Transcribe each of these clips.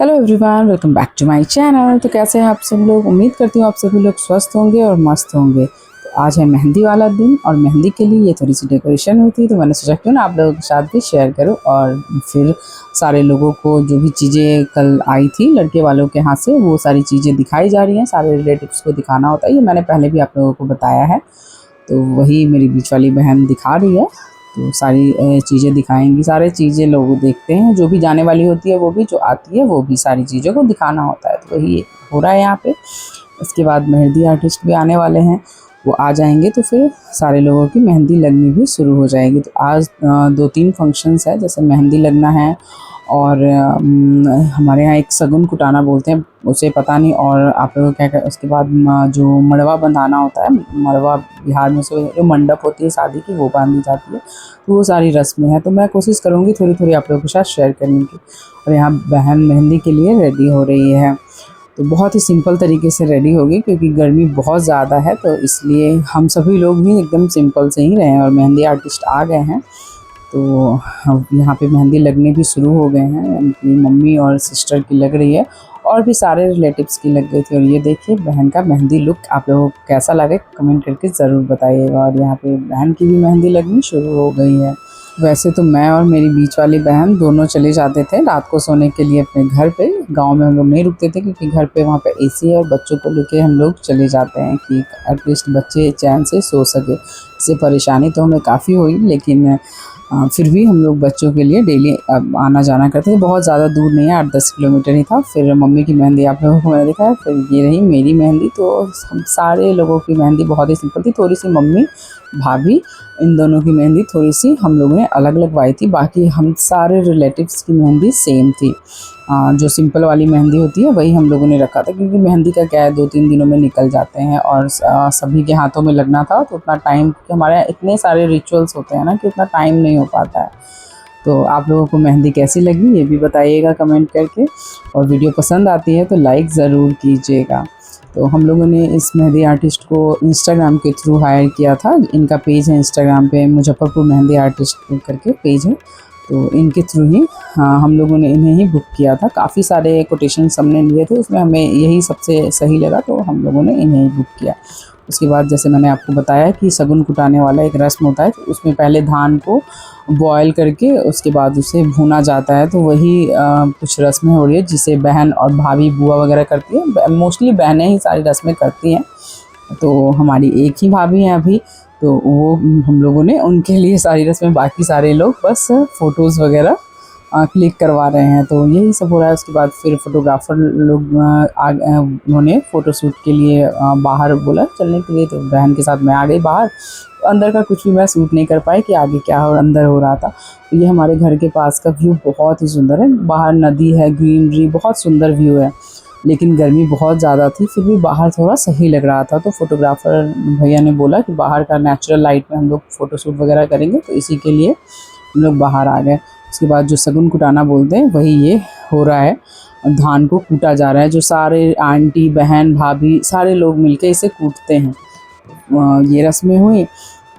Hello everyone, welcome back to my channel. तो कैसे हैं आप सब लोग। उम्मीद करती हूँ आप सभी लोग स्वस्थ होंगे और मस्त होंगे। तो आज है मेहंदी वाला दिन और मेहंदी के लिए ये थोड़ी सी डेकोरेशन हुई थी, तो मैंने सोचा क्यों ना आप लोगों के साथ भी शेयर करूँ। और फिर सारे लोगों को जो भी चीज़ें कल आई थी लड़के वालों के हाथ से, वो सारी चीज़ें दिखाई जा रही हैं। सारे रिलेटिव्स को दिखाना होता है, ये मैंने पहले भी आप लोगों को बताया है। तो वही मेरी बीच वाली बहन दिखा रही है। तो सारी चीज़ें दिखाएंगी, सारे चीज़ें लोग देखते हैं, जो भी जाने वाली होती है वो भी, जो आती है वो भी, सारी चीज़ों को दिखाना होता है। तो वही हो रहा है यहाँ पे। इसके बाद मेहंदी आर्टिस्ट भी आने वाले हैं, वो आ जाएंगे तो फिर सारे लोगों की मेहंदी लगनी भी शुरू हो जाएगी। तो आज 2-3 फंक्शंस है, जैसे मेहंदी लगना है और हमारे यहाँ एक सगुन कुटाना बोलते हैं उसे, पता नहीं और आप लोगों को क्या। उसके बाद जो मड़वा बंधाना होता है, मड़वा बिहार में से जो मंडप होती है शादी की, वो बांधी जाती है। तो वो सारी रस्में हैं, तो मैं कोशिश करूँगी थोड़ी थोड़ी आप लोगों के साथ शेयर करने की। और यहाँ बहन मेहंदी के लिए रेडी हो रही है, तो बहुत ही सिंपल तरीके से रेडी होगी क्योंकि गर्मी बहुत ज़्यादा है, तो इसलिए हम सभी लोग भी एकदम सिंपल से ही रहे हैं। और मेहंदी आर्टिस्ट आ गए हैं, तो यहाँ पे मेहंदी लगने भी शुरू हो गए हैं। उनकी मम्मी और सिस्टर की लग रही है और भी सारे रिलेटिव्स की लग गई थी। और ये देखिए बहन का मेहंदी लुक आप लोगों को कैसा लगे कमेंट करके ज़रूर बताइएगा। और यहाँ पे बहन की भी मेहंदी लगनी शुरू हो गई है। वैसे तो मैं और मेरी बीच वाली बहन दोनों चले जाते थे रात को सोने के लिए अपने घर पे। गांव में हम लोग नहीं रुकते थे क्योंकि घर पे वहाँ पे एसी है, और बच्चों को लेके हम लोग चले जाते हैं कि एटलीस्ट बच्चे चैन से सो सके। इससे परेशानी तो हमें काफ़ी हुई, लेकिन फिर भी हम लोग बच्चों के लिए डेली आना जाना करते थे। बहुत ज़्यादा दूर नहीं है, 8-10 किलोमीटर ही था। फिर मम्मी की मेहंदी आप लोगों को मैंने दिखाया, फिर ये रही मेरी मेहंदी। तो हम सारे लोगों की मेहंदी बहुत ही सिंपल थी। थोड़ी सी मम्मी, भाभी, इन दोनों की मेहंदी थोड़ी सी हम लोगों ने अलग लगवाई थी। बाकी हम सारे रिलेटिव्स की मेहंदी सेम थी। जो सिंपल वाली मेहंदी होती है वही हम लोगों ने रखा था, क्योंकि मेहंदी का क्या है, 2-3 दिनों में निकल जाते हैं और सभी के हाथों में लगना था, तो उतना टाइम, हमारे यहाँ इतने सारे रिचुअल्स होते हैं ना कि उतना टाइम नहीं हो पाता है। तो आप लोगों को मेहंदी कैसी लगी ये भी बताइएगा कमेंट करके, और वीडियो पसंद आती है तो लाइक ज़रूर कीजिएगा। तो हम लोगों ने इस मेहंदी आर्टिस्ट को इंस्टाग्राम के थ्रू हायर किया था। इनका पेज है इंस्टाग्राम पे, मुजफ्फरपुर मेहंदी आर्टिस्ट करके पेज है, तो इनके थ्रू ही हम लोगों ने इन्हें ही बुक किया था। काफ़ी सारे कोटेशन हमने लिए थे, उसमें हमें यही सबसे सही लगा, तो हम लोगों ने इन्हें ही बुक किया। उसके बाद जैसे मैंने आपको बताया कि सगुन कुटाने वाला एक रस्म होता है, तो उसमें पहले धान को बॉयल करके उसके बाद उसे भुना जाता है। तो वही कुछ रस्में हो रही है जिसे बहन और भाभी बुआ वगैरह करती है। मोस्टली बहनें ही सारी रस्में करती हैं, तो हमारी एक ही भाभी हैं अभी, तो वो हम लोगों ने उनके लिए सारी रस्में, बाकी सारे लोग बस फ़ोटोज़ वगैरह क्लिक करवा रहे हैं। तो यही सब हो रहा है। उसके बाद फिर फोटोग्राफ़र लोग उन्होंने फ़ोटोशूट के लिए बाहर बोला चलने के लिए, तो बहन के साथ मैं आ गई बाहर। तो अंदर का कुछ भी मैं शूट नहीं कर पाई कि आगे क्या और अंदर हो रहा था। तो ये हमारे घर के पास का व्यू बहुत ही सुंदर है, बाहर नदी है, ग्रीनरी, बहुत सुंदर व्यू है। लेकिन गर्मी बहुत ज़्यादा थी, फिर भी बाहर थोड़ा सही लग रहा था। तो फोटोग्राफ़र भैया ने बोला कि बाहर का नेचुरल लाइट में हम लोग फ़ोटोशूट वगैरह करेंगे, तो इसी के लिए हम लोग बाहर आ गए। उसके बाद जो सगुन कुटाना बोलते हैं वही ये हो रहा है। धान को कूटा जा रहा है, जो सारे आंटी, बहन, भाभी सारे लोग मिलके इसे कूटते हैं। ये रस्में हुई,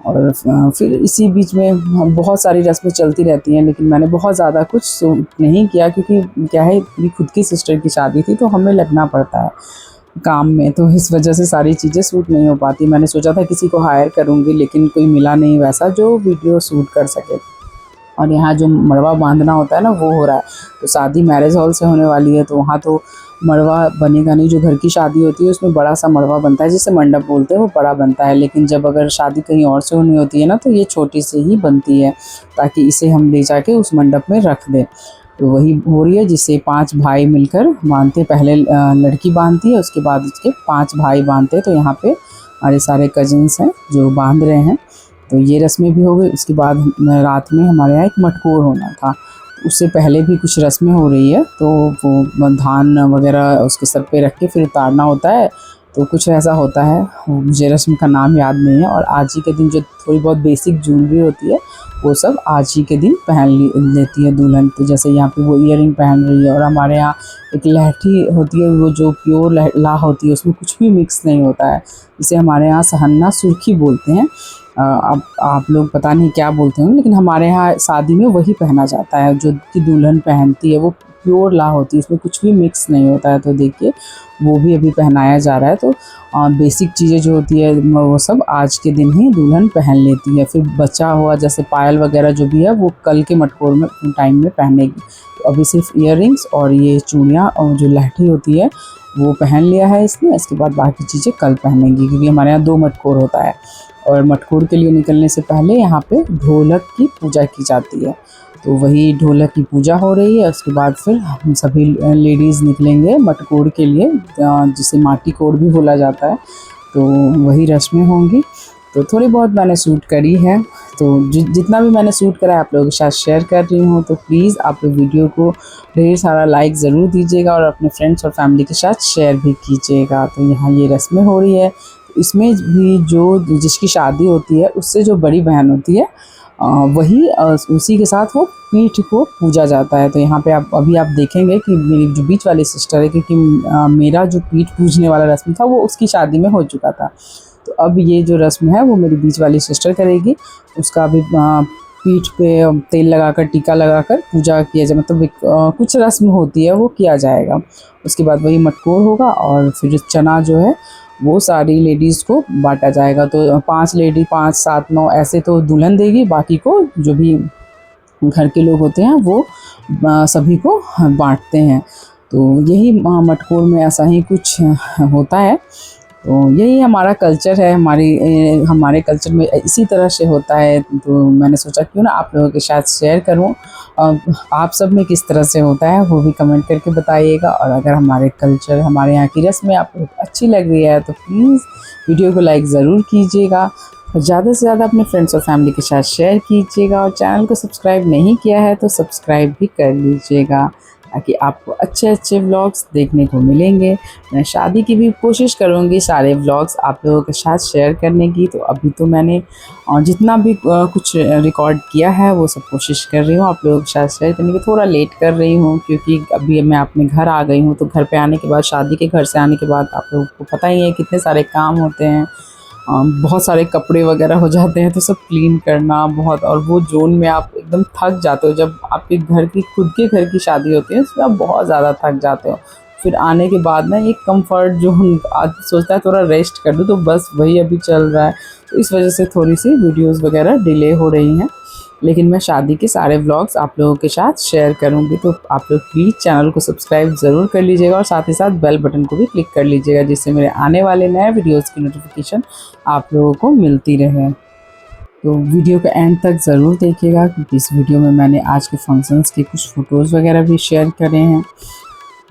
और फिर इसी बीच में बहुत सारी रस्में चलती रहती हैं, लेकिन मैंने बहुत ज़्यादा कुछ शूट नहीं किया क्योंकि क्या है, मेरी खुद की सिस्टर की शादी थी, तो हमें लगना पड़ता है काम में, तो इस वजह से सारी चीज़ें शूट नहीं हो पाती। मैंने सोचा था किसी को हायर करूँगी, लेकिन कोई मिला नहीं वैसा जो वीडियो शूट कर सके। और यहाँ जो मड़वा बांधना होता है ना, वो हो रहा है। तो शादी मैरिज हॉल से होने वाली है, तो वहाँ तो मड़वा बनेगा नहीं। जो घर की शादी होती है उसमें बड़ा सा मड़वा बनता है, जिसे मंडप बोलते हैं, वो बड़ा बनता है। लेकिन जब अगर शादी कहीं और से होनी होती है ना, तो ये छोटी से ही बनती है, ताकि इसे हम ले जाके उस मंडप में रख दें। तो वही हो रही है, जिसे 5 भाई मिलकर बांधते। पहले लड़की बांधती है, उसके बाद उसके 5 भाई बांधते हैं। तो यहाँ पे हमारे सारे कजिन्स हैं जो बांध रहे हैं। तो ये रस्में भी हो गई। उसके बाद रात में हमारे यहाँ एक मटकोर होना था, उससे पहले भी कुछ रस्में हो रही है। तो वो धान वगैरह उसके सर पे रख के फिर उतारना होता है। तो कुछ ऐसा होता है, मुझे रस्म का नाम याद नहीं है। और आज ही के दिन जो थोड़ी बहुत बेसिक ज्वेलरी होती है, वो सब आज ही के दिन पहन लेती है दुल्हन। तो जैसे यहाँ पे वो ईयरिंग पहन रही है, और हमारे यहाँ एक लहठी होती है, वो जो प्योर ला होती है, उसमें कुछ भी मिक्स नहीं होता है। इसे हमारे यहाँ सहन्ना सुर्खी बोलते हैं। अब आप लोग पता नहीं क्या बोलते होंगे, लेकिन हमारे यहाँ शादी में वही पहना जाता है जो कि दुल्हन पहनती है। वो प्योर ला होती है, उसमें कुछ भी मिक्स नहीं होता है। तो देखिए वो भी अभी पहनाया जा रहा है। तो बेसिक चीज़ें जो होती है वो सब आज के दिन ही दुल्हन पहन लेती है। फिर बचा हुआ जैसे पायल वगैरह जो भी है वो कल के मटकोर में टाइम में पहनेगी। तो अभी सिर्फ ईयररिंग्स और ये चूड़ियाँ और जो लहठी होती है वो पहन लिया है इसने। इसके बाद बाकी चीज़ें कल पहनेंगी, क्योंकि हमारे यहाँ 2 मटकोर होता है। और मटकोर के लिए निकलने से पहले यहाँ पे ढोलक की पूजा की जाती है। तो वही ढोलक की पूजा हो रही है। उसके बाद फिर हम सभी लेडीज़ निकलेंगे मटकोर के लिए, जिसे माटी कोर भी बोला जाता है। तो वही रस्में होंगी। तो थोड़ी बहुत मैंने शूट करी है। तो जितना भी मैंने शूट करा है आप लोगों के साथ शेयर कर रही हूँ। तो प्लीज़ आप लोग वीडियो को ढेर सारा लाइक ज़रूर दीजिएगा और अपने फ्रेंड्स और फैमिली के साथ शेयर भी कीजिएगा। तो यहाँ ये रस्में हो रही है। इसमें भी जो जिसकी शादी होती है उससे जो बड़ी बहन होती है वही उसी के साथ वो पीठ को पूजा जाता है। तो यहाँ पे आप अभी आप देखेंगे कि मेरी जो बीच वाली सिस्टर है, क्योंकि मेरा जो पीठ पूजने वाला रस्म था वो उसकी शादी में हो चुका था। तो अब ये जो रस्म है वो मेरी बीच वाली सिस्टर करेगी। उसका अभी पीठ पे तेल लगाकर टीका लगाकर पूजा किया जाए, मतलब एक कुछ रस्म होती है वो किया जाएगा। उसके बाद वही मटकोर होगा और फिर चना जो है वो सारी लेडीज़ को बांटा जाएगा। तो 5 लेडी 5 7 9 ऐसे तो दुल्हन देगी, बाकी को जो भी घर के लोग होते हैं वो सभी को बांटते हैं। तो यही मटकोर में ऐसा ही कुछ होता है। तो यही हमारा कल्चर है। हमारे कल्चर में इसी तरह से होता है। तो मैंने सोचा क्यों ना आप लोगों के साथ शेयर करूं। आप सब में किस तरह से होता है वो भी कमेंट करके बताइएगा। और अगर हमारे कल्चर हमारे यहाँ की रस्में आपको अच्छी लग रही है तो प्लीज़ वीडियो को लाइक ज़रूर कीजिएगा। ज़्यादा से ज़्यादा अपने फ्रेंड्स और फैमिली के साथ शेयर कीजिएगा। और चैनल को सब्सक्राइब नहीं किया है तो सब्सक्राइब भी कर लीजिएगा, ताकि आपको अच्छे अच्छे व्लॉग्स देखने को मिलेंगे। मैं शादी की भी कोशिश करूँगी सारे व्लॉग्स आप लोगों के साथ शेयर करने की। तो अभी तो मैंने जितना भी कुछ रिकॉर्ड किया है वो सब कोशिश कर रही हूँ आप लोगों के साथ शेयर करने की। थोड़ा लेट कर रही हूँ क्योंकि अभी मैं अपने घर आ गई हूँ। तो घर पे आने के बाद, शादी के घर से आने के बाद आप लोगों को पता ही है कितने सारे काम होते हैं। बहुत सारे कपड़े वगैरह हो जाते हैं, तो सब क्लीन करना बहुत, और वो जोन में आप एकदम थक जाते हो। जब आपके घर की खुद के घर की शादी होती है उसमें आप बहुत ज़्यादा थक जाते हो। फिर आने के बाद ना एक कंफर्ट जोन आज सोचता है थोड़ा रेस्ट कर दूँ, तो बस वही अभी चल रहा है। तो इस वजह से थोड़ी सी वीडियोज़ वगैरह डिले हो रही हैं। लेकिन मैं शादी के सारे व्लॉग्स आप लोगों के साथ शेयर करूंगी। तो आप लोग प्लीज़ चैनल को सब्सक्राइब ज़रूर कर लीजिएगा और साथ ही साथ बेल बटन को भी क्लिक कर लीजिएगा, जिससे मेरे आने वाले नए वीडियोस की नोटिफिकेशन आप लोगों को मिलती रहे। तो वीडियो का एंड तक ज़रूर देखिएगा, क्योंकि इस वीडियो में मैंने आज के फंक्शंस के कुछ फ़ोटोज़ वगैरह भी शेयर करे हैं,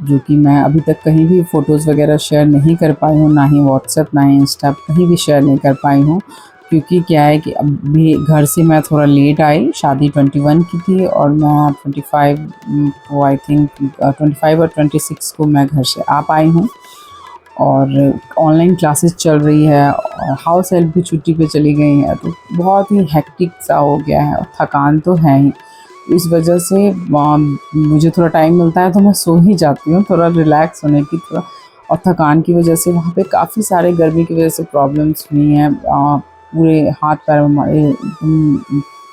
जो कि मैं अभी तक कहीं भी फ़ोटोज़ वगैरह शेयर नहीं कर पाई हूँ, ना ही व्हाट्सएप ना ही इंस्टा कहीं भी शेयर नहीं कर पाई हूँ। क्योंकि क्या है कि अभी घर से मैं थोड़ा लेट आई। शादी 21 की थी और मैं 25 को आई थिंक 25 और 26 को मैं घर से आ पाई हूँ। और ऑनलाइन क्लासेस चल रही है और हाउस हेल्प भी छुट्टी पे चली गई है। तो बहुत ही हेक्टिक सा हो गया है और थकान तो है ही। इस वजह से मुझे थोड़ा टाइम मिलता है तो मैं सो ही जाती हूँ, थोड़ा रिलैक्स होने की। थोड़ा और थकान की वजह से वहाँ पे काफ़ी सारे गर्मी की वजह से प्रॉब्लम्स हुई हैं। पूरे हाथ पैर हमारे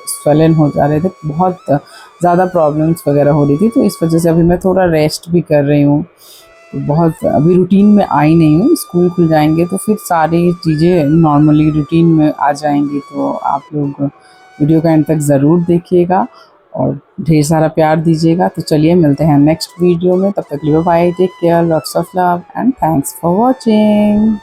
स्वेलन हो जा रहे थे, बहुत ज़्यादा प्रॉब्लम्स वगैरह हो रही थी। तो इस वजह से अभी मैं थोड़ा रेस्ट भी कर रही हूँ। तो बहुत अभी रूटीन में आई नहीं हूँ। स्कूल खुल जाएंगे तो फिर सारी चीज़ें नॉर्मली रूटीन में आ जाएंगी। तो आप लोग वीडियो का एंड तक ज़रूर देखिएगा और ढेर सारा प्यार दीजिएगा। तो चलिए मिलते हैं नेक्स्ट वीडियो में। तब तक के लिए bye, take care, lots of love and thanks for watching.